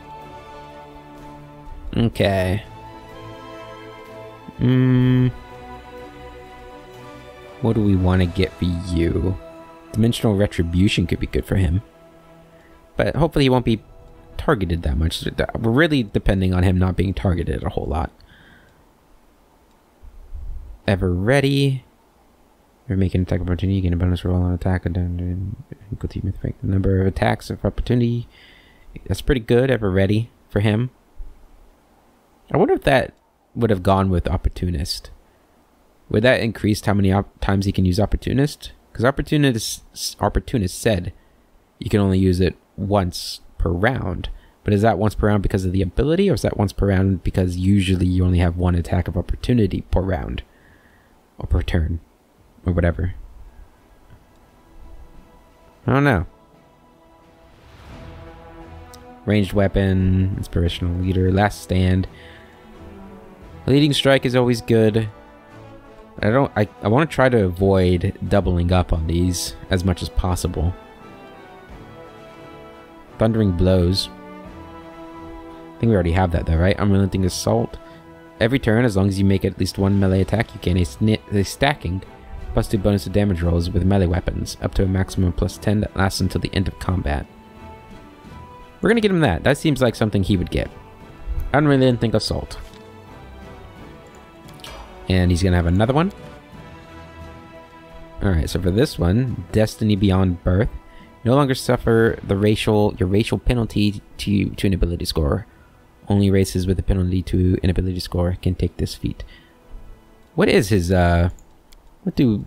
Okay. What do we want to get for you? Dimensional Retribution could be good for him. But hopefully he won't be targeted that much. We're really depending on him not being targeted a whole lot. Ever ready. You're making an attack opportunity, you gain a bonus roll on attack and equal to the number of attacks of opportunity. That's pretty good. Ever ready for him. I wonder if that would have gone with Opportunist. Would that increase how many times he can use Opportunist? Because Opportunist said you can only use it once per round. But is that once per round because of the ability, or is that once per round because usually you only have one attack of opportunity per round? Or per turn? Or whatever. I don't know. Ranged weapon, inspirational leader, last stand. Leading strike is always good. I want to try to avoid doubling up on these as much as possible. Thundering blows. I think we already have that though, right? Unrelenting Assault. Every turn, as long as you make at least one melee attack, you gain a stacking +2 bonus to damage rolls with melee weapons, up to a maximum +10 that lasts until the end of combat. We're gonna get him that. That seems like something he would get. Unrelenting Assault. And he's gonna have another one. Alright, so for this one, Destiny Beyond Birth. No longer suffer your racial penalty to an ability score. Only races with a penalty to an ability score can take this feat. What is his what do?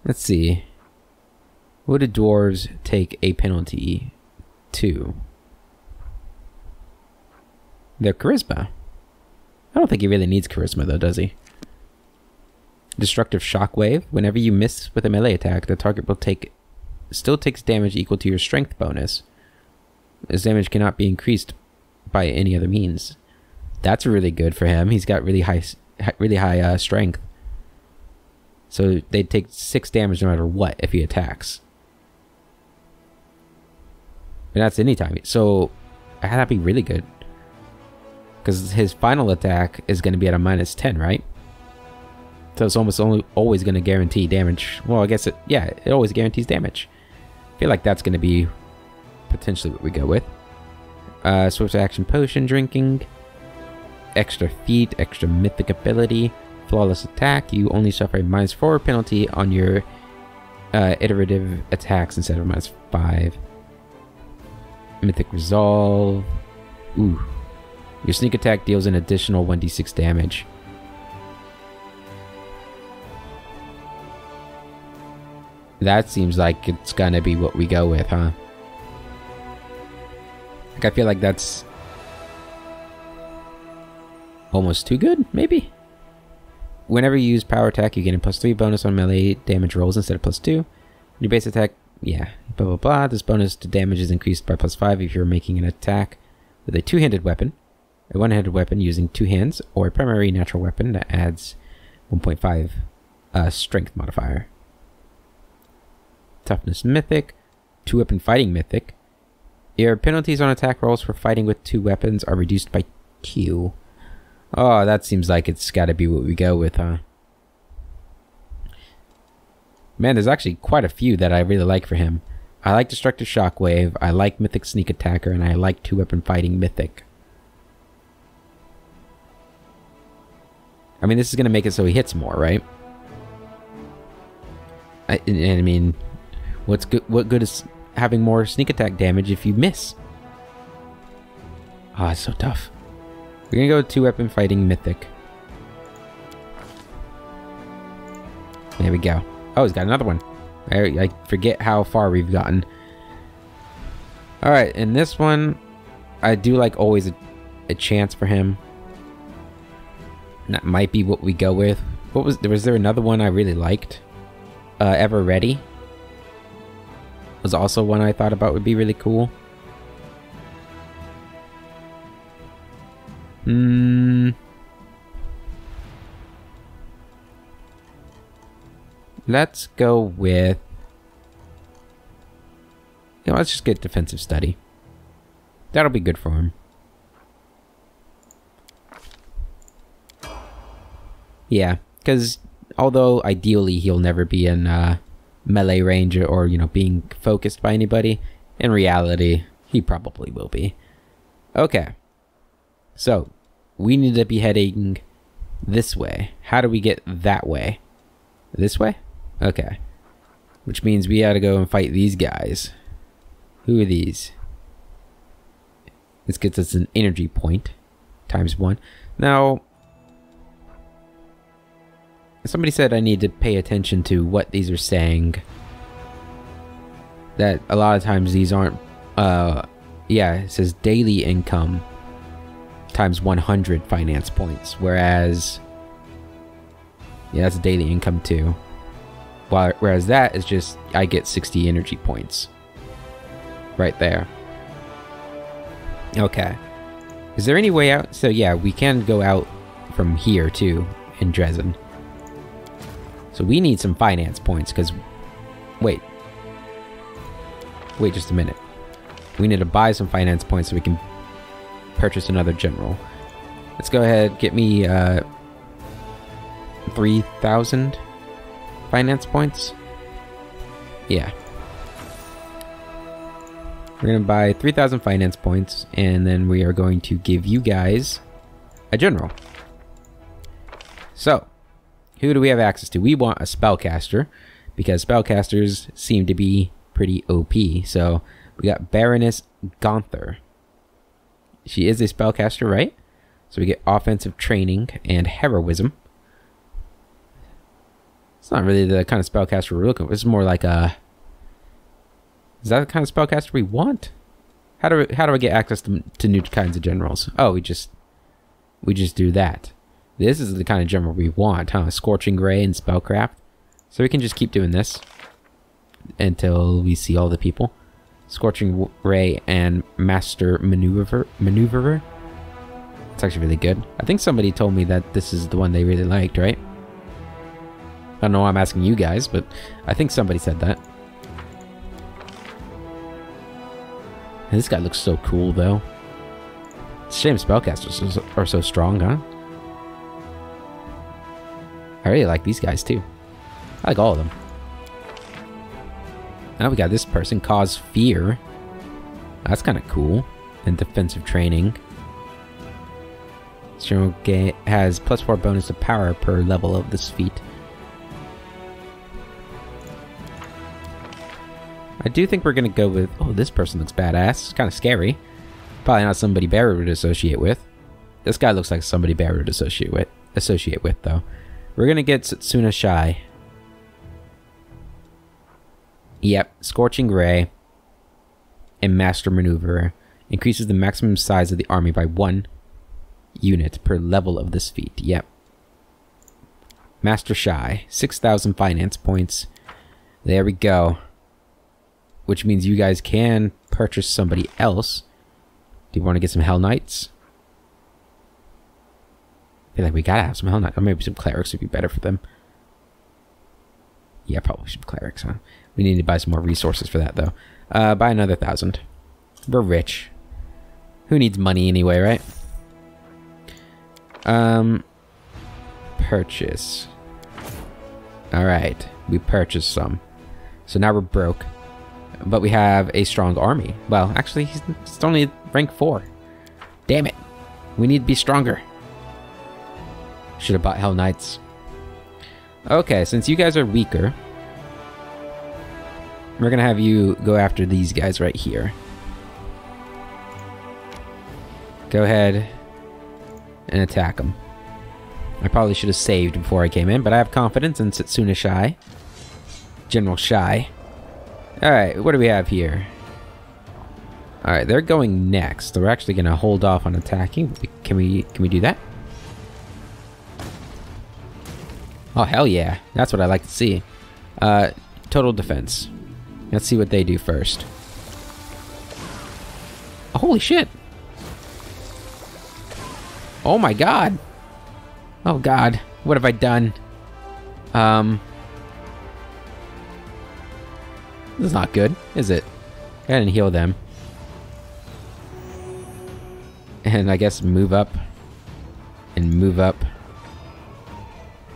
Let's see. What do dwarves take a penalty to? Their charisma. I don't think he really needs charisma though, does he? Destructive shockwave. Whenever you miss with a melee attack, the target will still takes damage equal to your strength bonus. This damage cannot be increased by any other means. That's really good for him. He's got really high strength. So they take 6 damage no matter what if he attacks. And that's anytime. So that'd be really good. Because his final attack is going to be at a -10, right? So it's almost always going to guarantee damage. Well, I guess it always guarantees damage. I feel like that's going to be potentially what we go with. Swift action potion drinking. Extra feat, extra mythic ability. Flawless attack. You only suffer a -4 penalty on your iterative attacks instead of -5. Mythic resolve. Ooh. Your sneak attack deals an additional 1d6 damage. That seems like it's gonna be what we go with, huh? Like, I feel like that's almost too good, maybe? Whenever you use power attack, you get a +3 bonus on melee damage rolls instead of +2. Your base attack, yeah, blah blah blah. This bonus to damage is increased by +5 if you're making an attack with a two-handed weapon, a one-handed weapon using 2 hands, or a primary natural weapon that adds 1.5 strength modifier. Toughness mythic, 2-weapon fighting mythic. Your penalties on attack rolls for fighting with 2 weapons are reduced by 2. Oh, that seems like it's got to be what we go with, huh? Man, there's actually quite a few that I really like for him. I like Destructive Shockwave, I like Mythic Sneak Attacker, and I like 2-weapon fighting mythic. I mean, this is going to make it so he hits more, right? I mean, what good is having more sneak attack damage if you miss? Ah, it's so tough. We're gonna go 2-weapon fighting mythic. There we go. Oh, he's got another one. I forget how far we've gotten. Alright, in this one, I do like always a chance for him. That might be what we go with. Was there another one I really liked? Ever Ready was also one I thought about would be really cool. Let's go with... You know, let's just get Defensive Study. That'll be good for him. Yeah, because although ideally he'll never be in melee range or, you know, being focused by anybody, in reality, he probably will be. Okay. So, we need to be heading this way. How do we get that way? This way? Okay. Which means we gotta go and fight these guys. Who are these? This gets us an energy point. ×1. Now... somebody said I need to pay attention to what these are saying. That a lot of times these aren't... yeah, it says daily income times 100 finance points. Whereas... yeah, that's daily income too. Whereas that is just... I get 60 energy points. Right there. Okay. Is there any way out? So yeah, we can go out from here too, in Dresden. So we need some finance points, because... Wait just a minute. We need to buy some finance points so we can purchase another general. Let's go ahead, get me 3,000 finance points. Yeah. We're going to buy 3,000 finance points, and then we are going to give you guys a general. So, who do we have access to? We want a spellcaster, because spellcasters seem to be pretty OP. So we got Baroness Gonther. She is a spellcaster, right? So we get offensive training and heroism. It's not really the kind of spellcaster we're looking for. It's more like a... Is that the kind of spellcaster we want? How do I get access to new kinds of generals? Oh, we just do that. This is the kind of general we want, huh? Scorching Ray and Spellcraft. So we can just keep doing this until we see all the people. Scorching Ray and Master Maneuverer. It's actually really good. I think somebody told me that this is the one they really liked, right? I don't know why I'm asking you guys, but I think somebody said that. And this guy looks so cool, though. It's a shame spellcasters are so strong, huh? I really like these guys, too. I like all of them. Now we got this person, Cause Fear. That's kind of cool. And defensive training. This general has +4 bonus to power per level of this feat. I do think we're going to go with... Oh, this person looks badass. It's kind of scary. Probably not somebody Barry would associate with. This guy looks like somebody Barry would associate with, though. We're going to get Setsuna Shy. Yep, Scorching Ray and Master Maneuverer. Increases the maximum size of the army by 1 unit per level of this feat. Yep. Master Shy. 6,000 finance points. There we go. Which means you guys can purchase somebody else. Do you want to get some Hell Knights? I feel like we gotta have some Hell Knights. Or maybe some Clerics would be better for them. Yeah, probably some Clerics, huh? We need to buy some more resources for that, though. Buy another 1,000. We're rich. Who needs money anyway, right? Purchase. Alright, we purchased some. So now we're broke. But we have a strong army. Well, actually, it's only rank 4. Damn it. We need to be stronger. Should have bought Hell Knights. Okay, since you guys are weaker, we're gonna have you go after these guys right here. Go ahead and attack them. I probably should have saved before I came in, but I have confidence in Setsuna Shy. General Shy. Alright, what do we have here? Alright, they're going next. We're actually gonna hold off on attacking. Can we do that? Oh, hell yeah. That's what I like to see. Total defense. Let's see what they do first. Oh, holy shit! Oh my god! Oh god, what have I done? This is not good, is it? Go ahead and heal them. And I guess move up. And move up.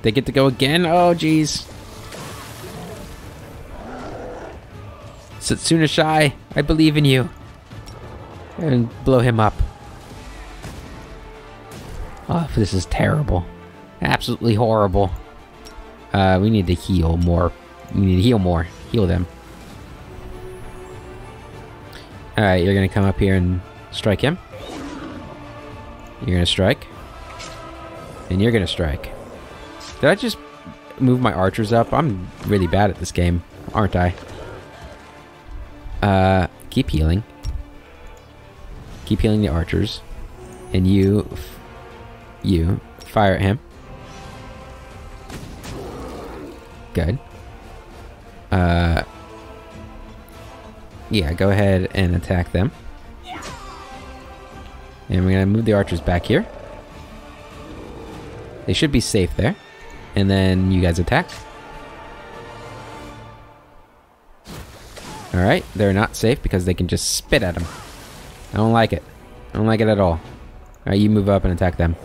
They get to go again? Oh, jeez. Setsuna Shy, I believe in you. And blow him up. Oh, this is terrible. Absolutely horrible. We need to heal more. We need to heal more. Heal them. Alright, you're gonna come up here and strike him. You're gonna strike. And you're gonna strike. Did I just move my archers up? I'm really bad at this game, aren't I? Keep healing. Keep healing the archers. And you fire at him. Good. Yeah, go ahead and attack them. And we're gonna move the archers back here. They should be safe there. And then you guys attack. Alright, they're not safe because they can just spit at them. I don't like it. I don't like it at all. Alright, you move up and attack them.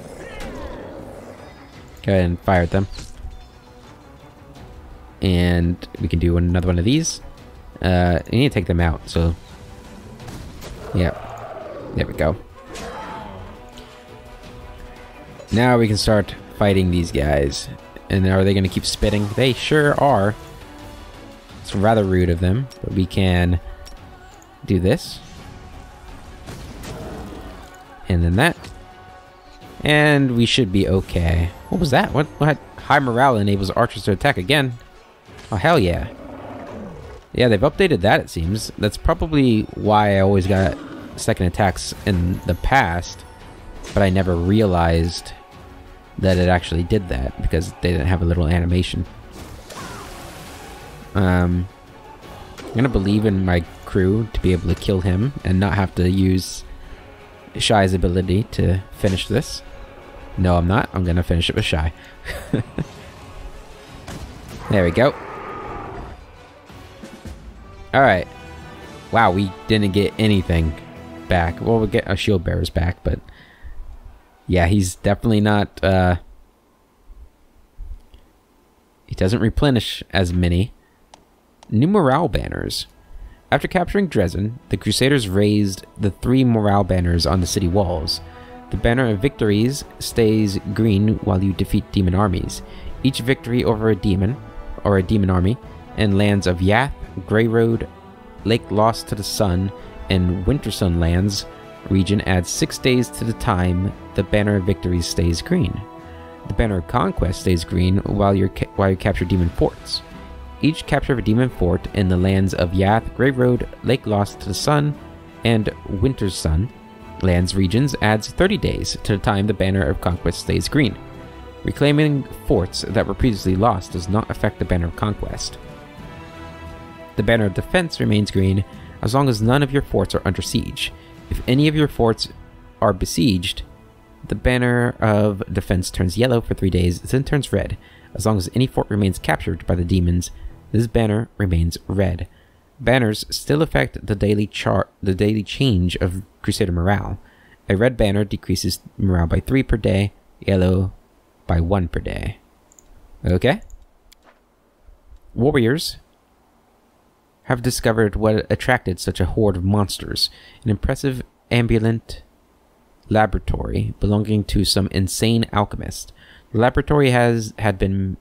Go ahead and fire at them. And we can do another one of these. You need to take them out, so... Yep. There we go. Now we can start fighting these guys. And are they going to keep spitting? They sure are. It's rather rude of them, but we can do this. And then that. And we should be okay. What was that? What? High morale enables archers to attack again. Oh, hell yeah. Yeah, they've updated that, it seems. That's probably why I always got second attacks in the past, but I never realized that it actually did that, because they didn't have a little animation. I'm gonna believe in my crew to be able to kill him and not have to use Shy's ability to finish this. No, I'm not. I'm gonna finish it with Shy. There we go. Alright. Wow, we didn't get anything back. Well, we'll get our shield bearers back, but yeah, he's definitely not, he doesn't replenish as many. New morale banners. After capturing Dresden, the Crusaders raised the 3 morale banners on the city walls. The banner of victories stays green while you defeat demon armies. Each victory over a demon, or a demon army, and lands of Yath, Grey Road, Lake Lost to the Sun, and Wintersun lands region adds 6 days to the time the banner of victories stays green. The banner of conquest stays green while you capture demon forts. Each capture of a demon fort in the lands of Yath, Grey Road, Lake Lost to the Sun, and Wintersun lands regions adds 30 days to the time the banner of conquest stays green. Reclaiming forts that were previously lost does not affect the banner of conquest. The banner of defense remains green as long as none of your forts are under siege. If any of your forts are besieged, the banner of defense turns yellow for 3 days, then turns red. As long as any fort remains captured by the demons, this banner remains red. Banners still affect the daily change of Crusader morale. A red banner decreases morale by 3 per day, yellow by 1 per day. Okay. Warriors have discovered what attracted such a horde of monsters. An impressive ambulant laboratory belonging to some insane alchemist. The laboratory had been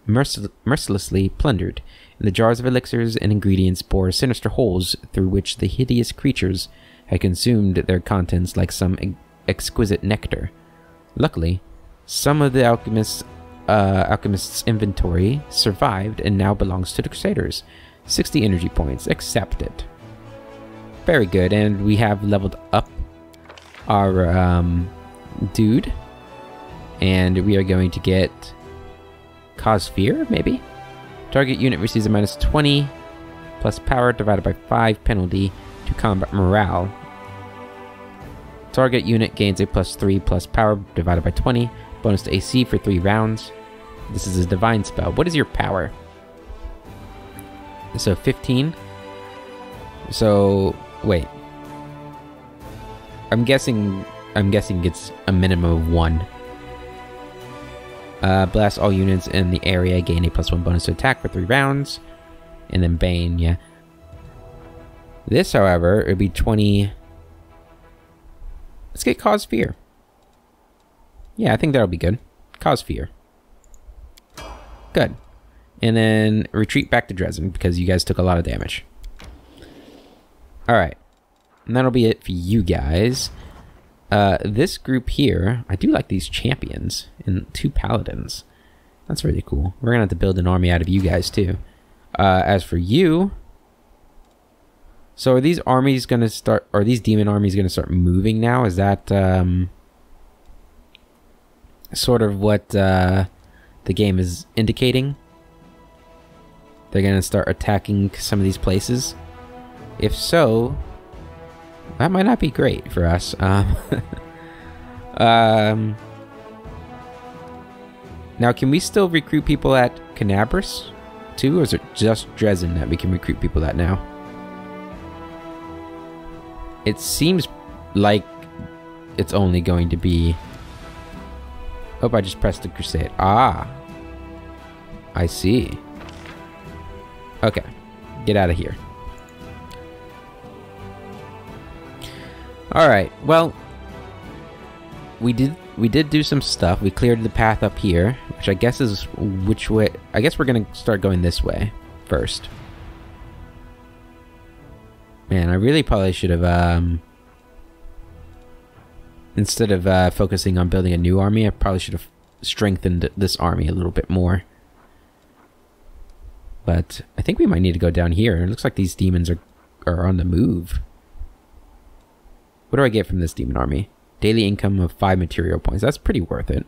mercilessly plundered, and the jars of elixirs and ingredients bore sinister holes through which the hideous creatures had consumed their contents like some exquisite nectar. Luckily, some of the alchemist's inventory survived and now belongs to the Crusaders. 60 energy points. Accepted. Very good, and we have leveled up our dude. And we are going to get Cause Fear, maybe? Target unit receives a minus 20 plus power divided by 5 penalty to combat morale. Target unit gains a plus 3 plus power divided by 20. Bonus to AC for 3 rounds. This is a divine spell. What is your power? So 15. So wait. I'm guessing it's a minimum of 1. Blast all units in the area, gain a +1 bonus to attack for 3 rounds. And then Bane, yeah. This, however, it would be 20. Let's get Cause Fear. Yeah, I think that'll be good. Cause Fear. Good. And then retreat back to Dresden because you guys took a lot of damage. Alright. And that'll be it for you guys. This group here, I do like these champions and 2 paladins. That's really cool. We're gonna have to build an army out of you guys too. As for you, so are these armies gonna start, or these demon armies gonna start moving now? Is that sort of what the game is indicating? They're gonna start attacking some of these places. If so, that might not be great for us. Now, can we still recruit people at Canabris too, or is it just Dresden that we can recruit people at now? It seems like it's only going to be... Oh, I just pressed the Crusade. Ah, I see. Okay, get out of here. Alright, well, we did do some stuff. We cleared the path up here, which I guess is which way. I guess we're gonna start going this way first. Man, I really probably should have, instead of focusing on building a new army, I probably should have strengthened this army a little bit more. But I think we might need to go down here. It looks like these demons are on the move. What do I get from this demon army? Daily income of 5 material points. That's pretty worth it.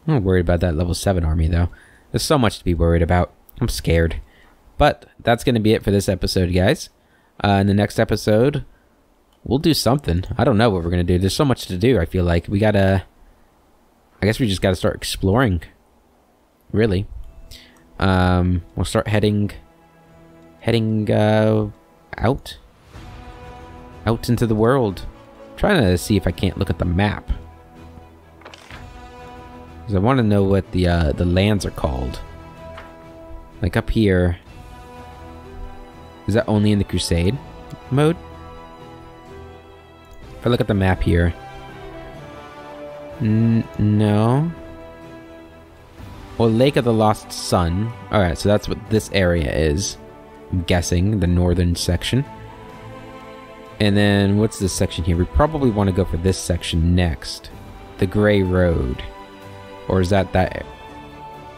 I'm not worried about that level 7 army, though. There's so much to be worried about. I'm scared. But that's going to be it for this episode, guys. In the next episode, we'll do something. I don't know what we're going to do. There's so much to do, I feel like. We gotta... I guess we just gotta start exploring. Really. We'll start heading out into the world. I'm trying to see if I can't look at the map, because I want to know what the lands are called. Like up here, is that only in the Crusade mode? If I look at the map here, no. Well, Lake of the Lost Sun. Alright, so that's what this area is. I'm guessing, the northern section. And then, what's this section here? We probably want to go for this section next. The Grey Road. Or is that...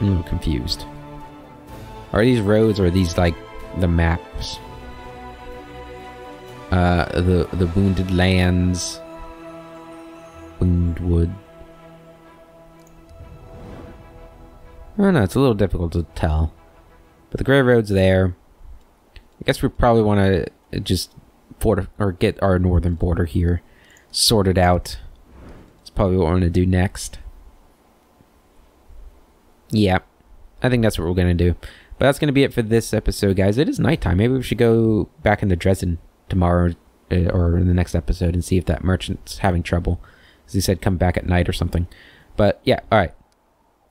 I'm confused. Are these roads, or are these, like, the maps? The Wounded Lands. Woundwood. I don't know, it's a little difficult to tell. But the Grey Road's there. I guess we probably want to just get our northern border here sorted out. That's probably what we're going to do next. Yeah, I think that's what we're going to do. But that's going to be it for this episode, guys. It is nighttime. Maybe we should go back into Dresden tomorrow or in the next episode and see if that merchant's having trouble. As he said, come back at night or something. But yeah, alright.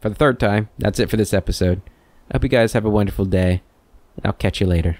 For the third time, that's it for this episode. I hope you guys have a wonderful day. I'll catch you later.